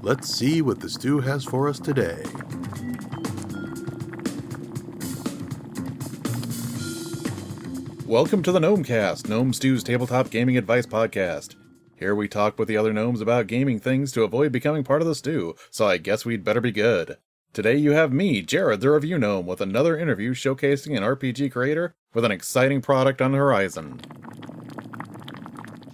Let's see what the stew has for us today. Welcome to the Gnomecast, Gnome Stew's tabletop gaming advice podcast. Here we talk with the other gnomes about gaming things to avoid becoming part of the stew, so I guess we'd better be good. Today you have me, Jared, the review gnome, with another interview showcasing an RPG creator with an exciting product on the horizon.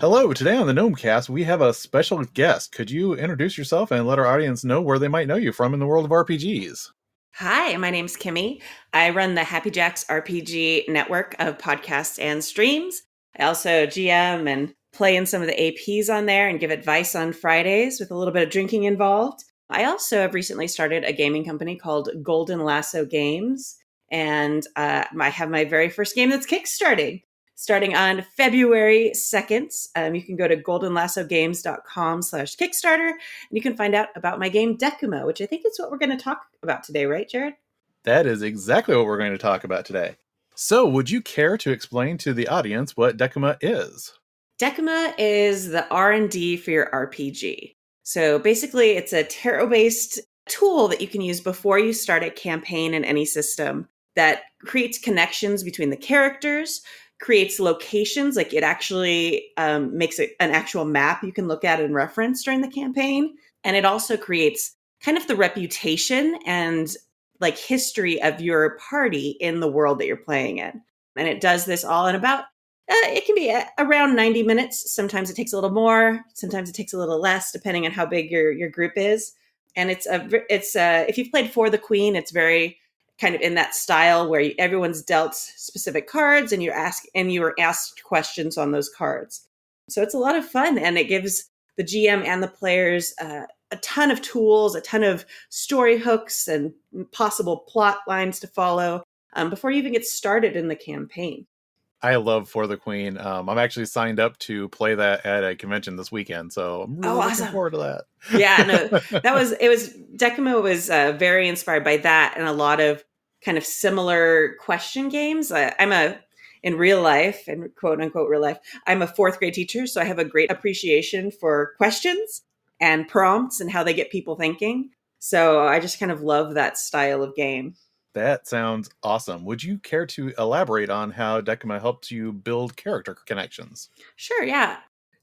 Hello, today on the Gnomecast we have a special guest. Could you introduce yourself and let our audience know where they might know you from in the world of RPGs? Hi, my name's Kimi. I run the Happy Jacks RPG network of podcasts and streams. I also GM and play in some of the APs on there and give advice on Fridays with a little bit of drinking involved. I also have recently started a gaming company called Golden Lasso Games, and I have my very first game that's kickstarting. Starting on February 2nd, you can go to goldenlassogames.com/Kickstarter, and you can find out about my game Decuma, which I think is what we're going to talk about today, right, Jared? That is exactly what we're going to talk about today. So, would you care to explain to the audience what Decuma is? Decuma is the R&D for your RPG. So basically, it's a tarot-based tool that you can use before you start a campaign in any system that creates connections between the characters, creates locations, like it actually makes it an actual map you can look at and reference during the campaign. And it also creates kind of the reputation and like history of your party in the world that you're playing in. And it does this all in about, it can be around 90 minutes. Sometimes it takes a little more. Sometimes it takes a little less, depending on how big your group is. And it's if you've played For the Queen, it's very kind of in that style where everyone's dealt specific cards and you were asked questions on those cards. So it's a lot of fun, and it gives the GM and the players a ton of tools, a ton of story hooks and possible plot lines to follow before you even get started in the campaign. I love For the Queen. I'm actually signed up to play that at a convention this weekend, so I'm really looking forward to that. Yeah, no, Decuma was very inspired by that and a lot of kind of similar question games. In real life, and quote unquote real life, I'm a fourth grade teacher, so I have a great appreciation for questions and prompts and how they get people thinking. So I just kind of love that style of game. That sounds awesome. Would you care to elaborate on how Decuma helps you build character connections? Sure, yeah.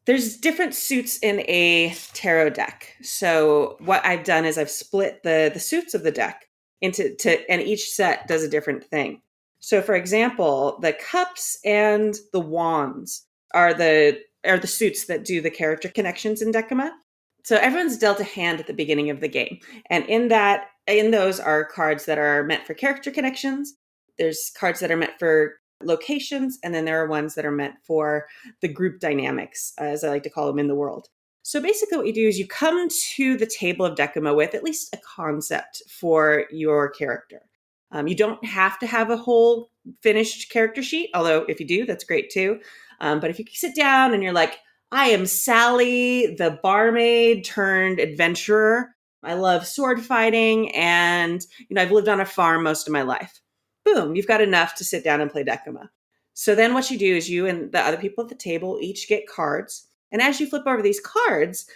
There's different suits in a tarot deck. So what I've done is I've split the suits of the deck and each set does a different thing. So for example, the cups and the wands are the suits that do the character connections in Decuma. So everyone's dealt a hand at the beginning of the game. And in those are cards that are meant for character connections. There's cards that are meant for locations, and then there are ones that are meant for the group dynamics, as I like to call them in the world. So basically what you do is you come to the table of Decuma with at least a concept for your character. You don't have to have a whole finished character sheet, although if you do, that's great too. But if you sit down and you're like, I am Sally, the barmaid turned adventurer. I love sword fighting, and I've lived on a farm most of my life. Boom, you've got enough to sit down and play Decuma. So then what you do is you and the other people at the table each get cards. And as you flip over these cards,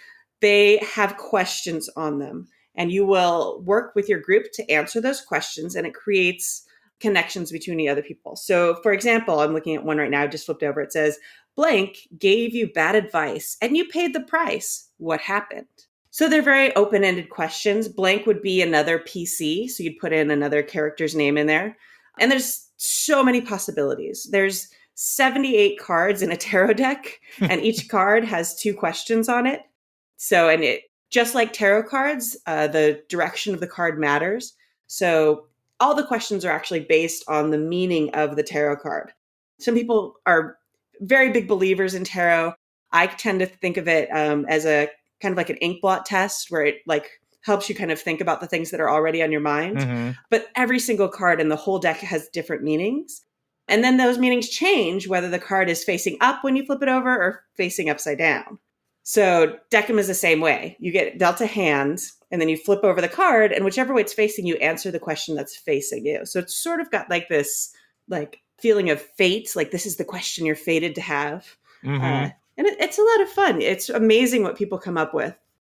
they have questions on them. And you will work with your group to answer those questions, and it creates connections between the other people. So for example, I'm looking at one right now, I just flipped over. It says, blank gave you bad advice and you paid the price. What happened? So they're very open-ended questions. Blank would be another PC. So you'd put in another character's name in there. And there's so many possibilities. There's 78 cards in a tarot deck, and each card has 2 questions on it. So, and it just like tarot cards, the direction of the card matters. So all the questions are actually based on the meaning of the tarot card. Some people are very big believers in tarot. I tend to think of it as a kind of like an ink blot test where it like helps you kind of think about the things that are already on your mind. Mm-hmm. But every single card in the whole deck has different meanings. And then those meanings change whether the card is facing up when you flip it over or facing upside down. So Decuma is the same way. You get dealt a hand, and then you flip over the card, and whichever way it's facing, you answer the question that's facing you. So it's sort of got like this like feeling of fate, like this is the question you're fated to have. Mm-hmm. And it's a lot of fun. It's amazing what people come up with.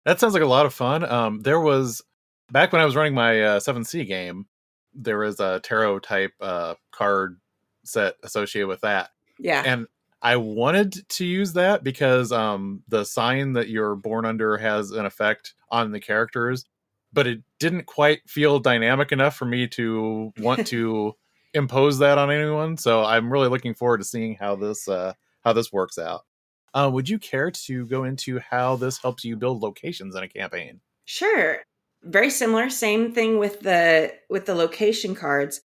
That sounds like a lot of fun. There was back when I was running my 7C game, there was a tarot type card set associated with that, Yeah. and I wanted to use that because the sign that you're born under has an effect on the characters, but it didn't quite feel dynamic enough for me to want to impose that on anyone. So I'm really looking forward to seeing how this works out. Would you care to go into how this helps you build locations in a campaign? Sure. Very similar. Same thing with the location cards,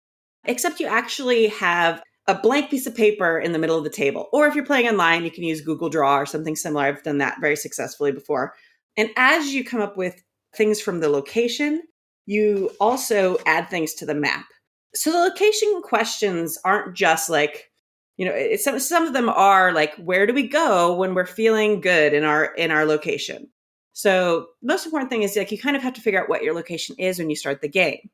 except you actually have a blank piece of paper in the middle of the table. Or if you're playing online, you can use Google Draw or something similar. I've done that very successfully before. And as you come up with things from the location, you also add things to the map. So the location questions aren't just like, some of them are like, where do we go when we're feeling good in our location? So most important thing is like you kind of have to figure out what your location is when you start the game.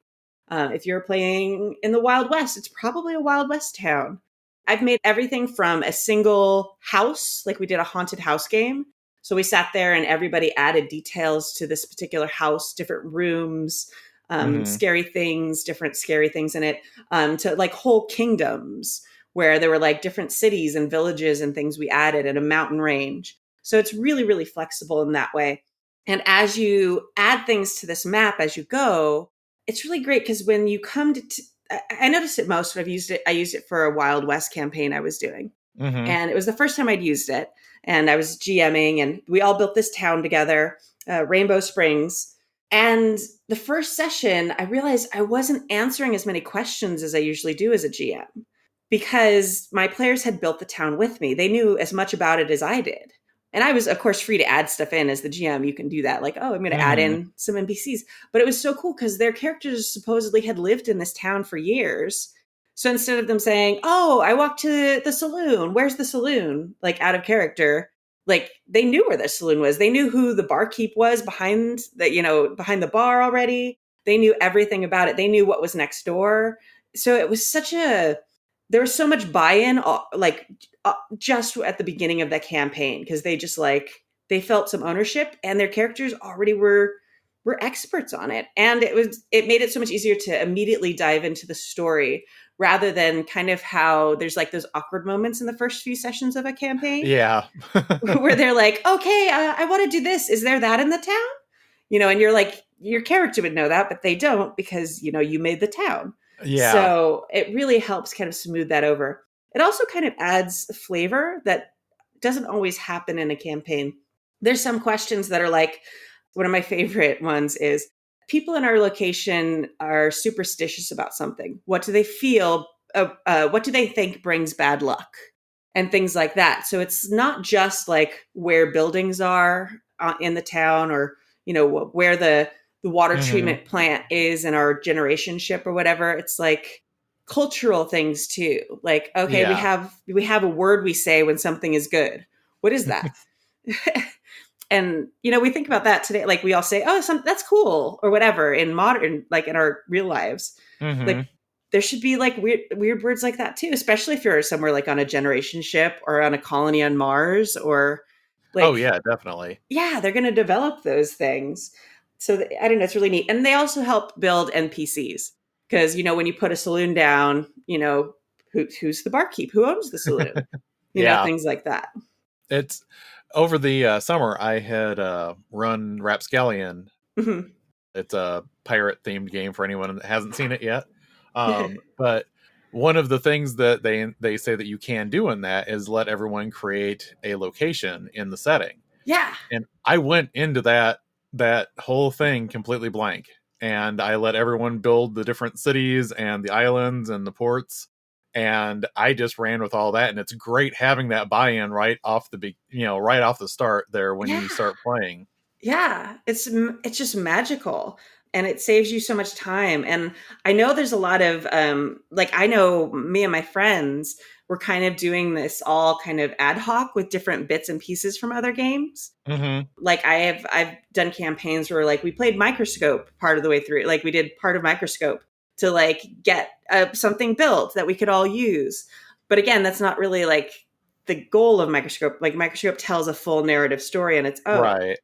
If you're playing in the Wild West, it's probably a Wild West town. I've made everything from a single house, like we did a haunted house game. So we sat there and everybody added details to this particular house, different rooms, scary things, different scary things in it, to like whole kingdoms where there were like different cities and villages and things we added and a mountain range. So it's really, really flexible in that way. And as you add things to this map as you go, it's really great because when you come to, I noticed it most when I used it for a Wild West campaign I was doing. And it was the first time I'd used it. And I was GMing and we all built this town together, Rainbow Springs. And the first session, I realized I wasn't answering as many questions as I usually do as a GM because my players had built the town with me. They knew as much about it as I did. And I was, of course, free to add stuff in as the GM. You can do that. Like, oh, I'm going to add in some NPCs. But it was so cool because their characters supposedly had lived in this town for years. So instead of them saying, oh, I walked to the saloon. Where's the saloon? Like out of character. Like they knew where the saloon was. They knew who the barkeep was behind the bar already. They knew everything about it. They knew what was next door. So it was there was so much buy-in, just at the beginning of that campaign, because they felt some ownership and their characters already were experts on it. And it made it so much easier to immediately dive into the story rather than kind of how there's like those awkward moments in the first few sessions of a campaign. Yeah. Where they're like, okay, I want to do this. Is there that in the town? And you're like, your character would know that, but they don't because, you made the town. Yeah. So it really helps kind of smooth that over. It also kind of adds flavor that doesn't always happen in a campaign. There's some questions that are like, one of my favorite ones is people in our location are superstitious about something. What do they feel? What do they think brings bad luck? And things like that. So it's not just like where buildings are in the town or, where the water treatment plant is in our generation ship or whatever. It's like cultural things too. Like, okay, we have a word we say when something is good. What is that? And, we think about that today. Like we all say, oh, that's cool or whatever in modern, like in our real lives. Like there should be like weird words like that too, especially if you're somewhere like on a generation ship or on a colony on Mars or like, oh yeah, definitely. Yeah, they're going to develop those things. So I don't know, it's really neat. And they also help build NPCs because, when you put a saloon down, who's the barkeep? Who owns the saloon? Things like that. It's over the summer I had run Rapscallion. It's a pirate themed game for anyone that hasn't seen it yet. But one of the things that they say that you can do in that is let everyone create a location in the setting. Yeah. And I went into that whole thing completely blank. And I let everyone build the different cities and the islands and the ports. And I just ran with all that. And it's great having that buy-in right off the start there when you start playing. Yeah. It's just magical. And it saves you so much time. And I know there's a lot of, I know me and my friends were kind of doing this all kind of ad hoc with different bits and pieces from other games. Like I've done campaigns where like we played Microscope part of the way through. Like we did part of Microscope to like get something built that we could all use. But again, that's not really like the goal of Microscope. Like Microscope tells a full narrative story on its own. Right.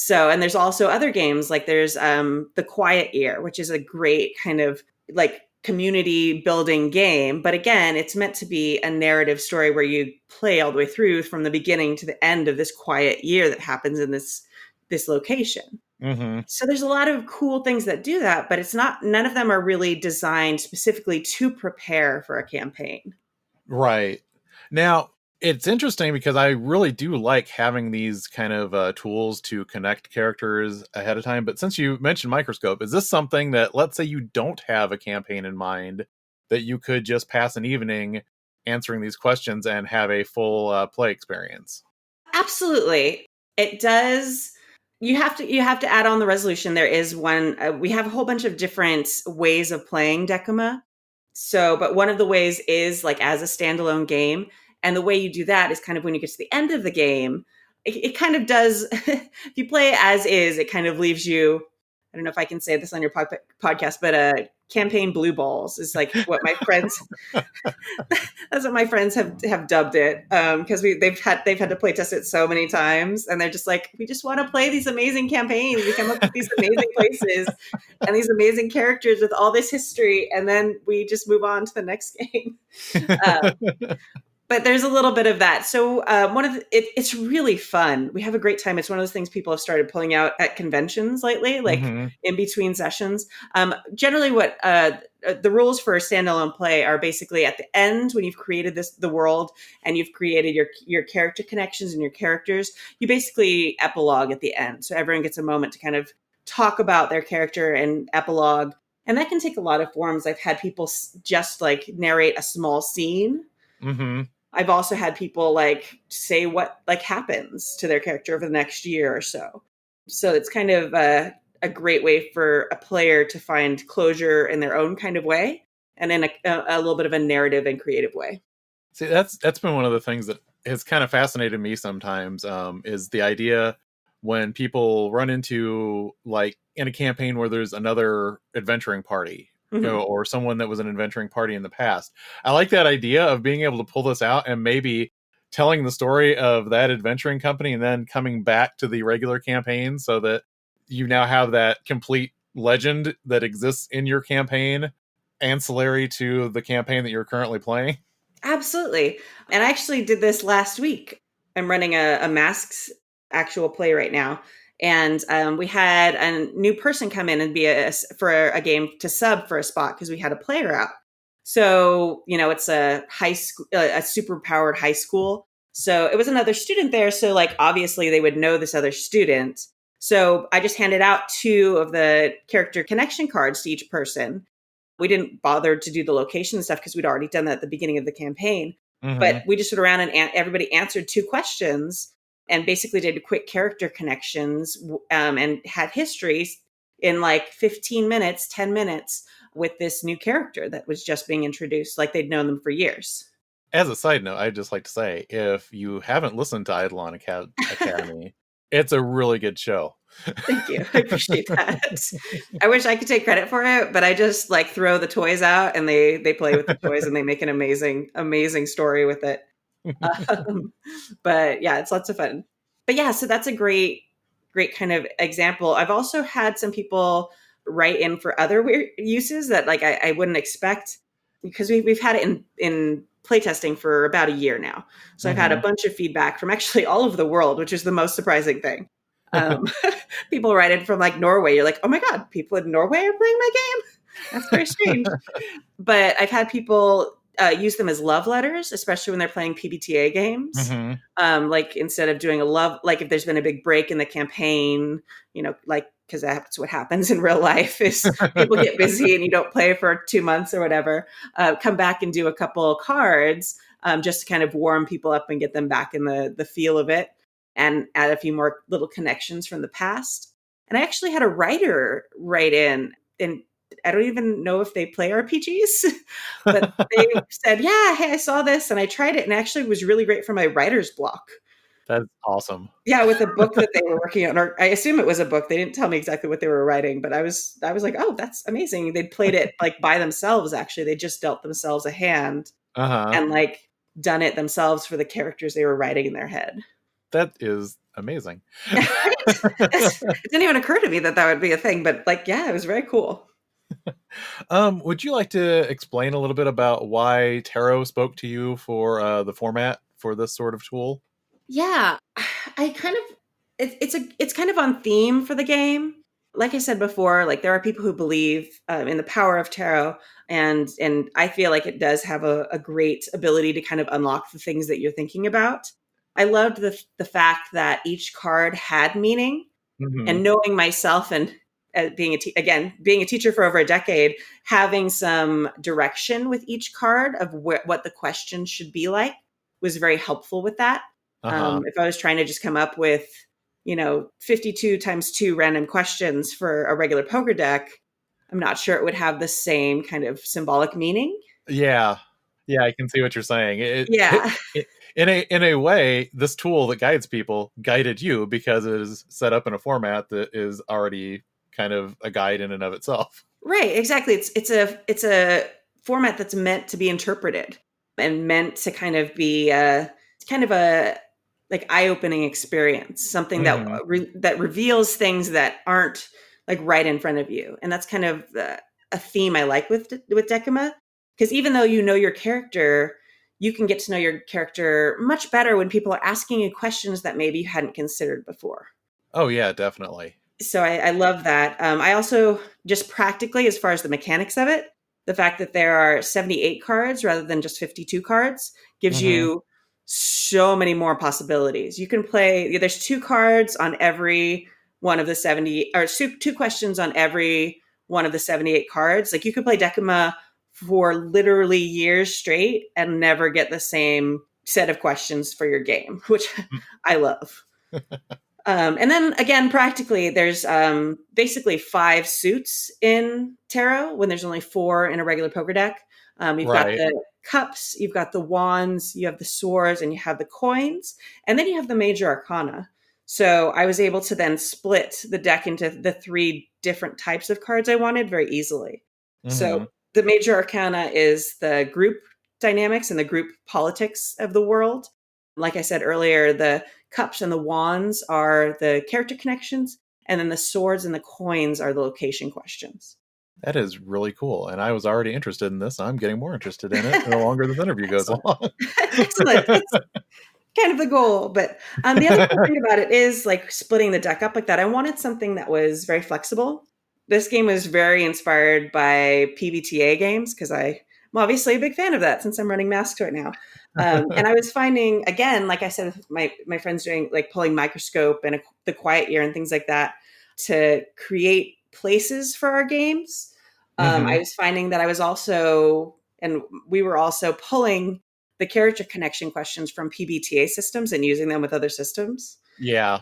So, and there's also other games like there's The Quiet Year, which is a great kind of like community building game. But again, it's meant to be a narrative story where you play all the way through from the beginning to the end of this quiet year that happens in this location. Mm-hmm. So there's a lot of cool things that do that, but it's not, none of them are really designed specifically to prepare for a campaign. Right. Now, it's interesting because I really do like having these kind of tools to connect characters ahead of time. But since you mentioned Microscope, is this something that, let's say you don't have a campaign in mind, that you could just pass an evening answering these questions and have a full play experience? Absolutely. It does. You have to add on the resolution. There is one. We have a whole bunch of different ways of playing Decuma. So, but one of the ways is like as a standalone game, and the way you do that is kind of when you get to the end of the game. It kind of does. If you play as is, it kind of leaves you. I don't know if I can say this on your podcast, but campaign blue balls is like what my friends. That's what my friends have dubbed it, because they've had to play test it so many times, and they're just like, we just want to play these amazing campaigns. We come up with these amazing places and these amazing characters with all this history, and then we just move on to the next game. But there's a little bit of that. So it's really fun. We have a great time. It's one of those things people have started pulling out at conventions lately, like in between sessions. Generally, what the rules for a standalone play are basically at the end when you've created the world and you've created your character connections and your characters. You basically epilogue at the end, so everyone gets a moment to kind of talk about their character and epilogue. And that can take a lot of forms. I've had people just like narrate a small scene. Mm-hmm. I've also had people like say what like happens to their character over the next year or so. So it's kind of a great way for a player to find closure in their own kind of way, and in a little bit of a narrative and creative way. See, that's been one of the things that has kind of fascinated me sometimes, is the idea when people run into, like, in a campaign where there's another adventuring party, or someone that was an adventuring party in the past. I like that idea of being able to pull this out and maybe telling the story of that adventuring company and then coming back to the regular campaign so that you now have that complete legend that exists in your campaign, ancillary to the campaign that you're currently playing. Absolutely. And I actually did this last week. I'm running a Masks actual play right now. And we had a new person come in and be for a game to sub for a spot because we had a player out. So, it's a high school, a super powered high school. So it was another student there. So like, obviously they would know this other student. So I just handed out 2 of the character connection cards to each person. We didn't bother to do the location stuff because we'd already done that at the beginning of the campaign. But we just went around and everybody answered 2 questions and basically did quick character connections, and had histories in like 15 minutes, 10 minutes with this new character that was just being introduced, like they'd known them for years. As a side note, I'd just like to say, if you haven't listened to Eidolon Academy, it's a really good show. Thank you. I appreciate that. I wish I could take credit for it, but I just like throw the toys out and they play with the toys and they make an amazing story with it. But yeah, it's lots of fun. But yeah, so that's a great kind of example. I've also had some people write in for other weird uses that like I wouldn't expect, because we've had it in playtesting for about a year now. So I've had a bunch of feedback from actually all over the world, which is the most surprising thing. People write in from like Norway. You're like, oh my God, people in Norway are playing my game? That's very strange. But I've had people use them as love letters, especially when they're playing PBTA games. Like instead of doing like if there's been a big break in the campaign, like, because that's what happens in real life is people get busy and you don't play for 2 months or whatever, come back and do a couple cards just to kind of warm people up and get them back in the feel of it, and add a few more little connections from the past. And I actually had a writer write in, and I don't even know if they play RPGs, but they said, yeah, hey, I saw this and I tried it and actually was really great for my writer's block. That's awesome. Yeah, with a book that they were working on, or I assume it was a book. They didn't tell me exactly what they were writing, but I was like, oh, that's amazing. They'd played it like by themselves, actually. They just dealt themselves a hand and like done it themselves for the characters they were writing in their head. That is amazing. It didn't even occur to me that would be a thing, but like, yeah, it was very cool. Would you like to explain a little bit about why tarot spoke to you for the format for this sort of tool? Yeah, I kind of it's kind of on theme for the game. Like I said before, like there are people who believe in the power of tarot, and I feel like it does have a great ability to kind of unlock the things that you're thinking about. I loved the fact that each card had meaning, Mm-hmm. and knowing myself and again being a teacher for over a decade, having some direction with each card of what the question should be like was very helpful with that. Uh-huh. If I was trying to just come up with 52 times 2 random questions for a regular poker deck, I'm not sure it would have the same kind of symbolic meaning. Yeah. Yeah, I can see what you're saying. Yeah. In a way, this tool that guides people guided you because it is set up in a format that is already kind of a guide in and of itself. Right, exactly. It's a format that's meant to be interpreted and meant to kind of be kind of a like eye-opening experience, something that Mm-hmm. that reveals things that aren't like right in front of you. And that's kind of a theme I like with Decuma, because even though you know your character, you can get to know your character much better when people are asking you questions that maybe you hadn't considered before. Oh yeah, definitely. So I love that. I also just practically, as far as the mechanics of it, the fact that there are 78 cards rather than just 52 cards gives Mm-hmm. you so many more possibilities. You can play, there's 2 cards on every one of the 70, or two questions on every one of the 78 cards. Like you could play Decuma for literally years straight and never get the same set of questions for your game, which I love. And then again, practically, there's basically 5 suits in tarot when there's only 4 in a regular poker deck. You've got Right. the cups, you've got the wands, you have the swords, and you have the coins, and then you have the major arcana. So I was able to then split the deck into the 3 different types of cards I wanted very easily. So Mm-hmm. the major arcana is the group dynamics and the group politics of the world. Like I said earlier, the cups and the wands are the character connections, and then the swords and the coins are the location questions. That is really cool. And I was already interested in this. I'm getting more interested in it the longer this interview goes Excellent. along. Excellent. That's kind of the goal. But the other cool thing about it is like splitting the deck up like that. I wanted something that was very flexible. This game was very inspired by PBTA games because I'm obviously a big fan of that since I'm running Masks right now. And I was finding, again, like I said, my friends doing like pulling Microscope and the Quiet Year and things like that to create places for our games. Mm-hmm. I was finding that I was also, and we were also pulling the character connection questions from PBTA systems and using them with other systems, Yeah.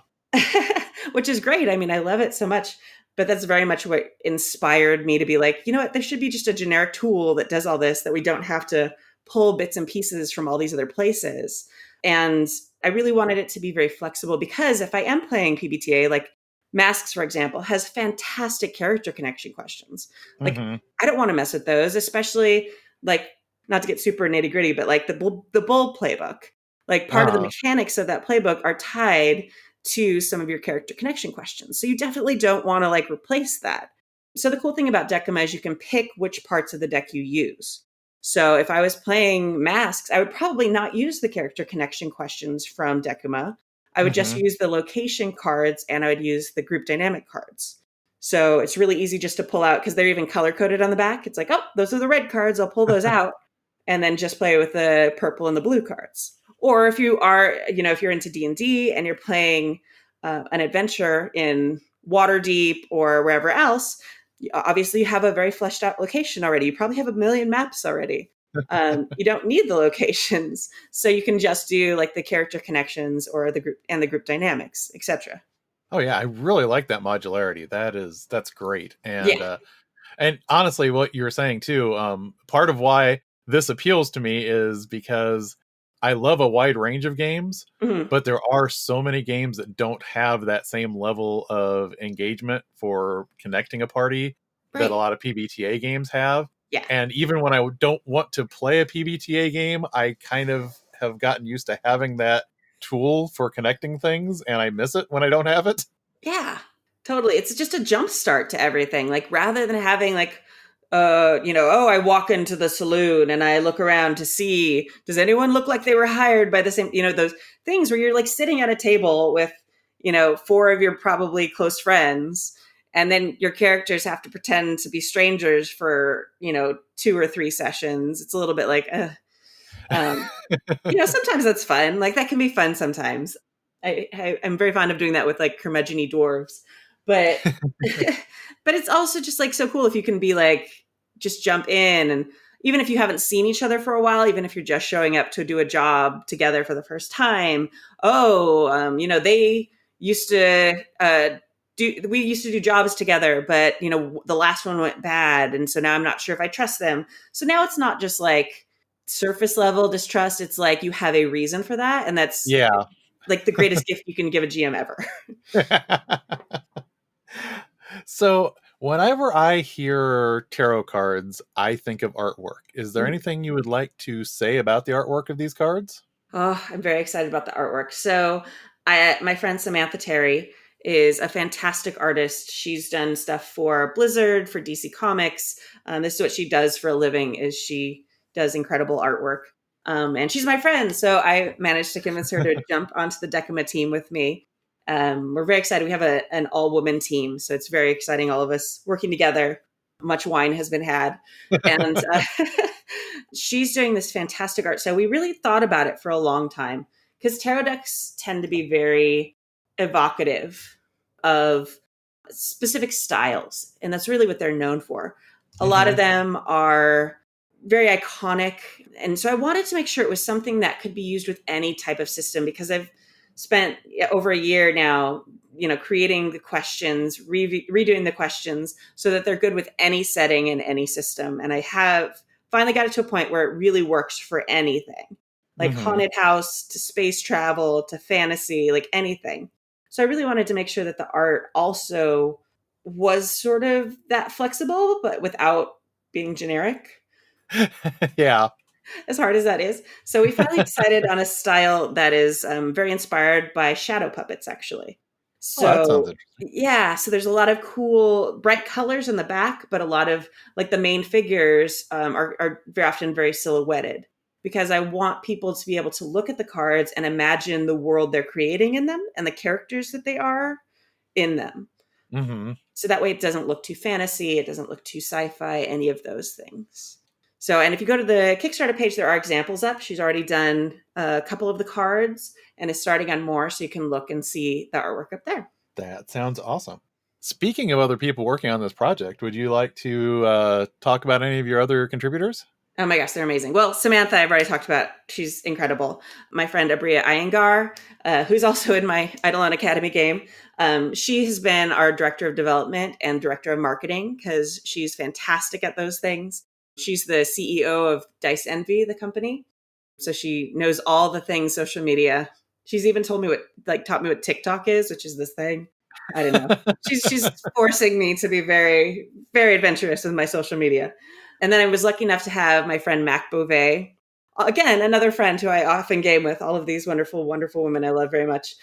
which is great. I mean, I love it so much. But that's very much what inspired me to be like, you know what, there should be just a generic tool that does all this, that we don't have to pull bits and pieces from all these other places. And I really wanted it to be very flexible because if I am playing PBTA, like Masks, for example, has fantastic character connection questions. Like, Mm-hmm. I don't want to mess with those, especially like, not to get super nitty gritty, but like the bull playbook. Like part of the Uh-huh. mechanics of that playbook are tied to some of your character connection questions. So you definitely don't want to like replace that. So the cool thing about Decuma is you can pick which parts of the deck you use. So if I was playing Masks, I would probably not use the character connection questions from Decuma. I would just Mm-hmm. use the location cards and I would use the group dynamic cards. So it's really easy just to pull out because they're even color coded on the back. It's like, oh, those are the red cards. I'll pull those out and then just play with the purple and the blue cards. Or if you are, if you're into D&D and you're playing an adventure in Waterdeep or wherever else, obviously you have a very fleshed out location already. You probably have a million maps already. You don't need the locations, so you can just do like the character connections or the group dynamics, etc. Oh yeah, I really like that modularity. That's great. Yeah. And honestly, what you were saying too, part of why this appeals to me is because I love a wide range of games, Mhm. but there are so many games that don't have that same level of engagement for connecting a party that a Right. lot of PBTA games have. Yeah. And even when I don't want to play a PBTA game, I kind of have gotten used to having that tool for connecting things, and I miss it when I don't have it. Yeah, totally. It's just a jump start to everything. Like rather than having like, oh, I walk into the saloon and I look around to see, does anyone look like they were hired by the same, those things where you're like sitting at a table with, four of your probably close friends. And then your characters have to pretend to be strangers for, 2 or 3 sessions. It's a little bit like, um, sometimes that's fun. Like that can be fun sometimes. I'm very fond of doing that with like curmudgeon-y dwarves, but but it's also just like so cool if you can be like just jump in, and even if you haven't seen each other for a while, even if you're just showing up to do a job together for the first time. They used to we used to do jobs together, but the last one went bad, and so now I'm not sure if I trust them. So now it's not just like surface level distrust. It's like you have a reason for that, and that's Yeah. like the greatest gift you can give a GM ever. So whenever I hear tarot cards, I think of artwork. Is there anything you would like to say about the artwork of these cards? Oh, I'm very excited about the artwork. So, my friend Samantha Terry is a fantastic artist. She's done stuff for Blizzard, for DC Comics. This is what she does for a living. Is she does incredible artwork. And she's my friend, so I managed to convince her to jump onto the Decuma team with me. We're very excited. We have an all-woman team, so it's very exciting. All of us working together. Much wine has been had, and she's doing this fantastic art. So we really thought about it for a long time because tarot decks tend to be very evocative of specific styles, and that's really what they're known for. A lot of them are very iconic, and so I wanted to make sure it was something that could be used with any type of system, because I've spent over a year now creating the questions, redoing the questions so that they're good with any setting and any system. And I have finally got it to a point where it really works for anything, like haunted house to space travel to fantasy, like anything. So I really wanted to make sure that the art also was sort of that flexible, but without being generic. Yeah. As hard as that is. So we finally decided on a style that is very inspired by shadow puppets, actually. Oh, that sounds So interesting. yeah, so there's a lot of cool bright colors in the back, but a lot of like the main figures are very often very silhouetted, because I want people to be able to look at the cards and imagine the world they're creating in them and the characters that they are in them. So that way it doesn't look too fantasy, it doesn't look too sci-fi, any of those things. So, and if you go to the Kickstarter page, there are examples up. She's already done a couple of the cards and is starting on more, so you can look and see the artwork up there. That sounds awesome. Speaking of other people working on this project, would you like to talk about any of your other contributors? Oh my gosh, they're amazing. Well, Samantha, I've already talked about. She's incredible. My friend Abria Iyengar, who's also in my Eidolon Academy game. She has been our director of development and director of marketing because she's fantastic at those things. She's the CEO of Dice Envy, the company. So she knows all the things social media. She's even taught me what TikTok is, which is this thing. I don't know. She's forcing me to be very, very adventurous with my social media. And then I was lucky enough to have my friend Mac Beauvais, again, another friend who I often game with, all of these wonderful, wonderful women I love very much.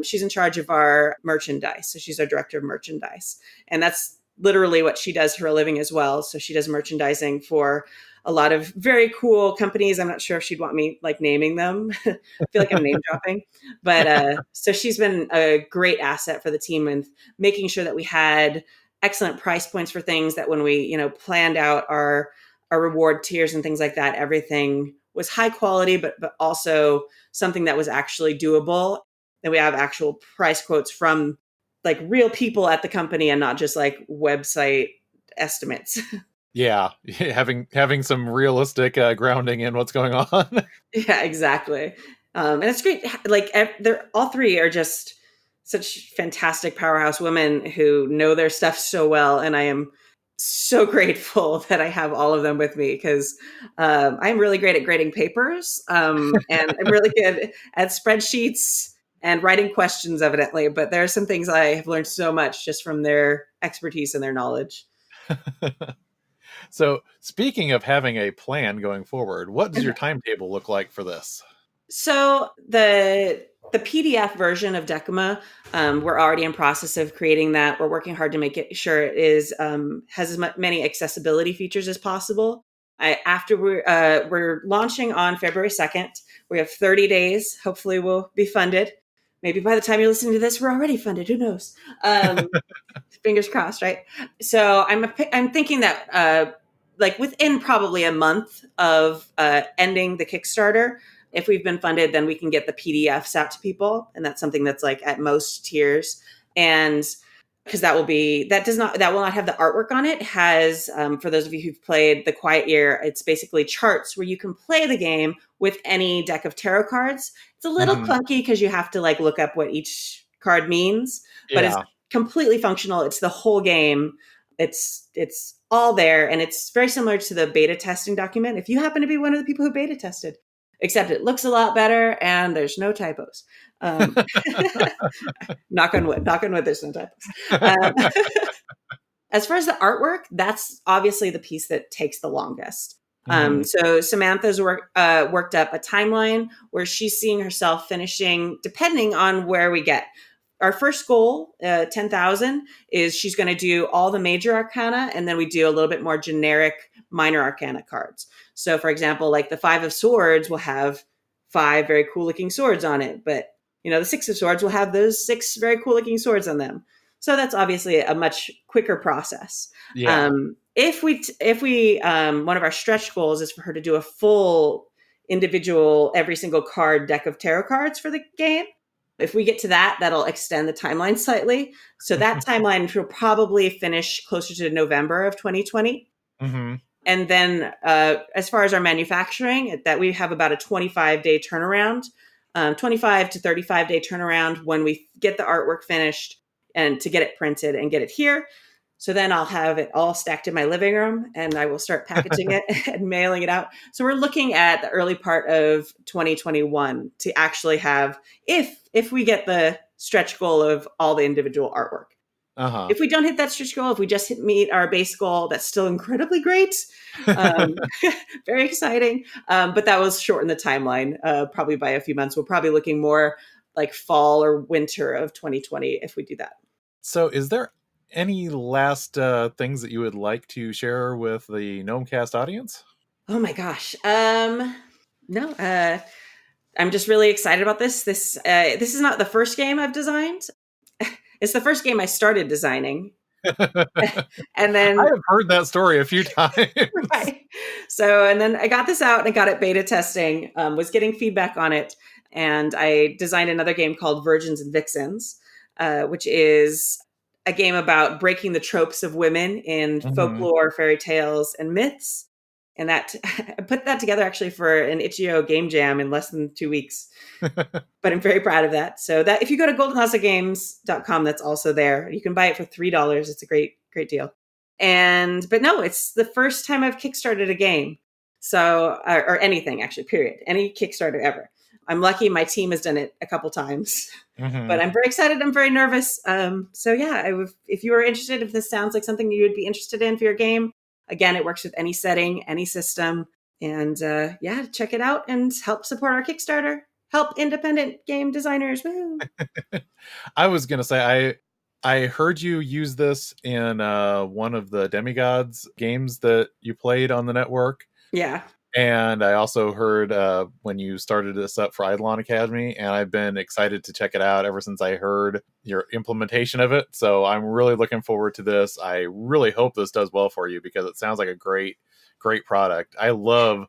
She's in charge of our merchandise. So she's our director of merchandise. And that's literally what she does for a living as well. So she does merchandising for a lot of very cool companies. I'm not sure if she'd want me like naming them. I feel like I'm name dropping. But so she's been a great asset for the team and making sure that we had excellent price points for things, that when we, planned out our reward tiers and things like that, everything was high quality, but also something that was actually doable. And we have actual price quotes from like real people at the company and not just like website estimates. Yeah, having some realistic grounding in what's going on. Yeah, exactly. And it's great. Like they're all three are just such fantastic powerhouse women who know their stuff so well. And I am so grateful that I have all of them with me, because I'm really great at grading papers and I'm really good at spreadsheets and writing questions, evidently. But there are some things I have learned so much just from their expertise and their knowledge. So speaking of having a plan going forward, what does your timetable look like for this? So the PDF version of Decuma, we're already in process of creating that. We're working hard to make it sure it is has as many accessibility features as possible. After we're launching on February 2nd, we have 30 days. Hopefully, we'll be funded. Maybe by the time you're listening to this, we're already funded. Who knows? Fingers crossed, right? So I'm thinking that like within probably a month of ending the Kickstarter, if we've been funded, then we can get the PDFs out to people, and that's something that's like at most tiers, and because that will not have the artwork on it. It has for those of you who've played The Quiet Year, it's basically charts where you can play the game with any deck of tarot cards. It's a little clunky because you have to like look up what each card means, but it's Yeah. completely functional. It's the whole game. It's all there, and it's very similar to the beta testing document. If you happen to be one of the people who beta tested, except it looks a lot better and there's no typos. Knock on wood. Knock on wood. There's no typos. As far as the artwork, that's obviously the piece that takes the longest. So Samantha's worked up a timeline where she's seeing herself finishing, depending on where we get. Our first goal, 10,000, is she's going to do all the major arcana, and then we do a little bit more generic minor arcana cards. So, for example, like the 5 of Swords will have 5 very cool looking swords on it, but the 6 of Swords will have those 6 very cool looking swords on them. So that's obviously a much quicker process. Yeah. If we one of our stretch goals is for her to do a full individual every single card deck of tarot cards for the game. If we get to that, that'll extend the timeline slightly. So that timeline will probably finish closer to November of 2020. And then as far as our manufacturing, that we have about a 25-day turnaround, 25 to 35-day turnaround when we get the artwork finished and to get it printed and get it here. So then I'll have it all stacked in my living room, and I will start packaging it and mailing it out. So we're looking at the early part of 2021 to actually have, if we get the stretch goal of all the individual artwork. If we don't hit that stretch goal, if we just meet our base goal, that's still incredibly great. Very exciting. But that will shorten the timeline probably by a few months. We're probably looking more like fall or winter of 2020 if we do that. So is there any last things that you would like to share with the Gnomecast audience? Oh my gosh. No. I'm just really excited about this. This is not the first game I've designed. It's the first game I started designing. And then I have heard that story a few times. Right. So, and then I got this out and I got it beta testing, was getting feedback on it. And I designed another game called Virgins and Vixens, which is a game about breaking the tropes of women in folklore, fairy tales, and myths. And that I put that together actually for an Itch.io game jam in less than 2 weeks. But I'm very proud of that. So that if you go to goldenlassogames.com, that's also there. You can buy it for $3. It's a great deal. But no, it's the first time I've Kickstarted a game. So, or anything actually, period. Any Kickstarter ever. I'm lucky my team has done it a couple times, but I'm very excited. I'm very nervous. So yeah, if you are interested, if this sounds like something you would be interested in for your game, again, it works with any setting, any system. And yeah, check it out and help support our Kickstarter. Help independent game designers. Woo! I was going to say, I heard you use this in one of the Demigods games that you played on the network. Yeah. And I also heard when you started this up for Eidolon Academy, and I've been excited to check it out ever since I heard your implementation of it. So I'm really looking forward to this. I really hope this does well for you because it sounds like a great product. I love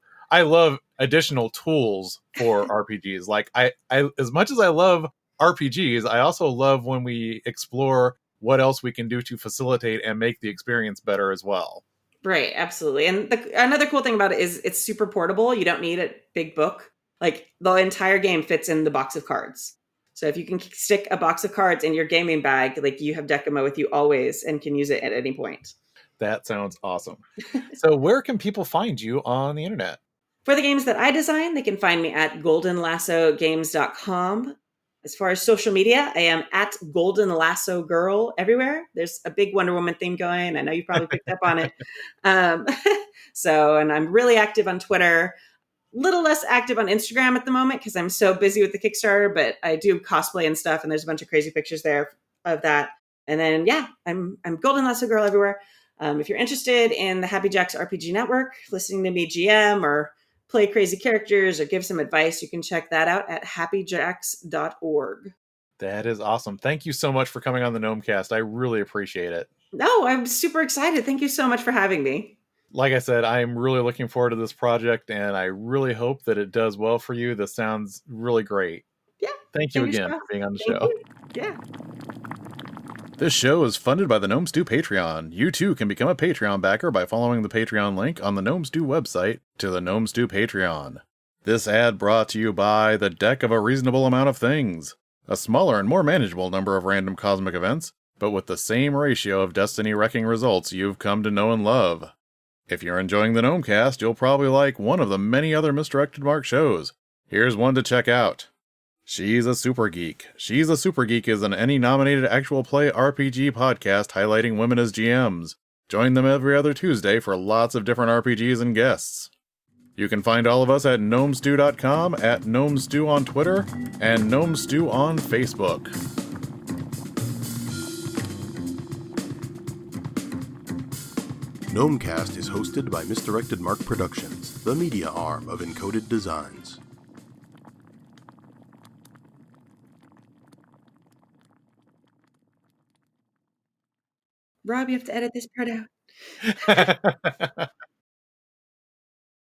additional tools for RPGs. Like I as much as I love RPGs, I also love when we explore what else we can do to facilitate and make the experience better as well. Right, absolutely. And another cool thing about it is it's super portable. You don't need a big book. Like the entire game fits in the box of cards. So if you can stick a box of cards in your gaming bag, like you have Decuma with you always and can use it at any point. That sounds awesome. So where can people find you on the internet? For the games that I design, they can find me at goldenlassogames.com. As far as social media, I am at Golden Lasso Girl everywhere. There's a big Wonder Woman theme going. I know you probably picked up on it. And I'm really active on Twitter. little less active on Instagram at the moment because I'm so busy with the Kickstarter, but I do cosplay and stuff, and there's a bunch of crazy pictures there of that. And then, yeah, I'm Golden Lasso Girl everywhere. If you're interested in the Happy Jacks RPG Network, listening to me GM or play crazy characters or give some advice, you can check that out at happyjacks.org. That is awesome. Thank you so much for coming on the Gnomecast. I really appreciate it. No, I'm super excited. Thank you so much for having me. Like I said, I'm really looking forward to this project, and I really hope that it does well for you. This sounds really great. Yeah. Thank you again for being on the show. You. Yeah. This show is funded by the Gnome Stew Patreon. You too can become a Patreon backer by following the Patreon link on the Gnome Stew website to the Gnome Stew Patreon. This ad brought to you by the Deck of a Reasonable Amount of Things, a smaller and more manageable number of random cosmic events, but with the same ratio of destiny-wrecking results you've come to know and love. If you're enjoying the Gnomecast, you'll probably like one of the many other Misdirected Mark shows. Here's one to check out. She's a Super Geek. She's a Super Geek is an Emmy-nominated actual play RPG podcast highlighting women as GMs. Join them every other Tuesday for lots of different RPGs and guests. You can find all of us at gnomestew.com, at gnomestew on Twitter, and gnomestew on Facebook. Gnomecast is hosted by Misdirected Mark Productions, the media arm of Encoded Designs. Rob, you have to edit this part out.